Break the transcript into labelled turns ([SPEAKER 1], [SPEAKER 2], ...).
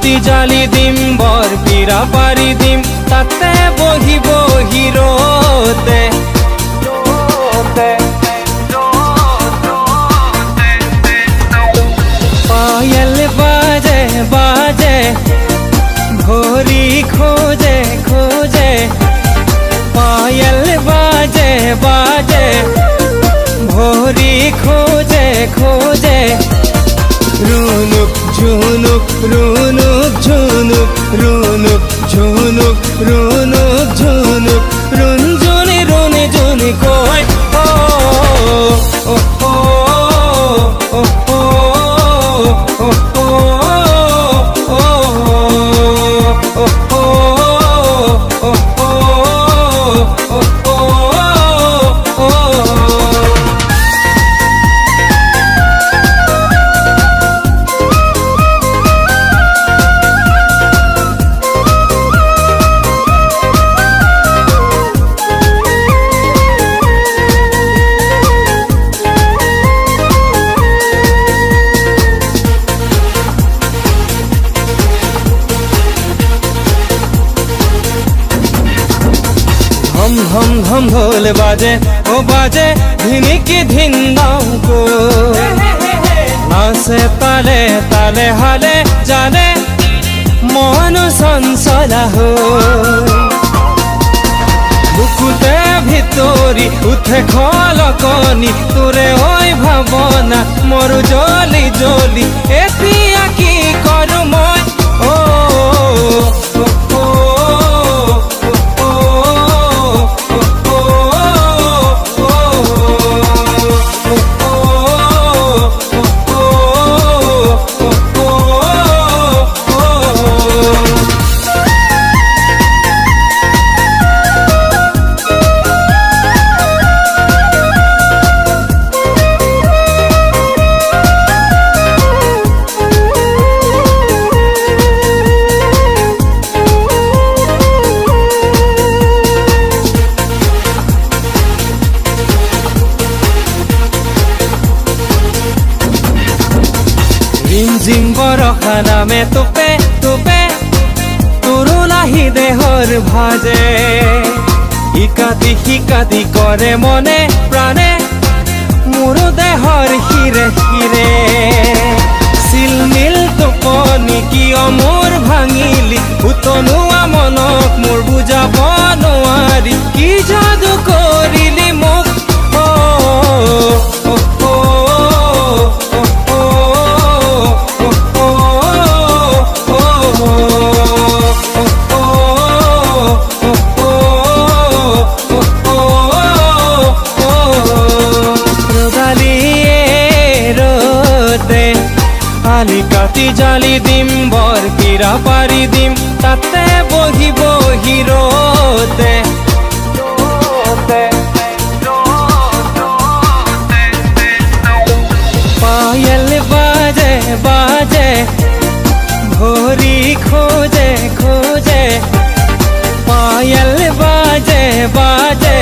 [SPEAKER 1] কাটি জালি দিম বৰ পীৰা পাৰি দিম তাতে বহিব হিৰোতে পায়েল বাজে বাজে ভৰি খোজে খোজে পায়েল বাজে বাজে ভৰি খোজে খোজে রুনুক ঝুনুক রুনুক ঝুনুক রুনুক ঝুনুক রুনুক ঝুনুক রুনঝুনি রুনি ঝুনি কয় ও ও ও ও ও ও ধম ধম ধম ঢোল বাজে ও বাজে ধিনিকি ধিন দাও কো নাচে তালে তালে হালে জানে মন চঞ্চলা বুকুতে ভিতরি উঠে খলকনি তোরে ওই ভাবনা মরু জলি জলি এতিয়া কি করু মই ও রিমঝিম বরষা নামে তোপে তোপে তোৰো লাহি দেহৰ ভাজে শিকাতি কৰে মনে প্ৰাণে মোৰো দেহৰ শিৰে শিৰে চিলমিল টোপনি কিয় মোৰ ভাঙিলি উতনুৱা মনক মোৰ বুজাব নোৱাৰি কি যাদু কৰিলি মোক আলি কাটি জালি দিম বৰ পীৰা পাৰি দিম তাতে বহিব হিৰোতে পায়েল বাজে বাজে ভৰি খোজে খোজে পায়েল বাজে বাজে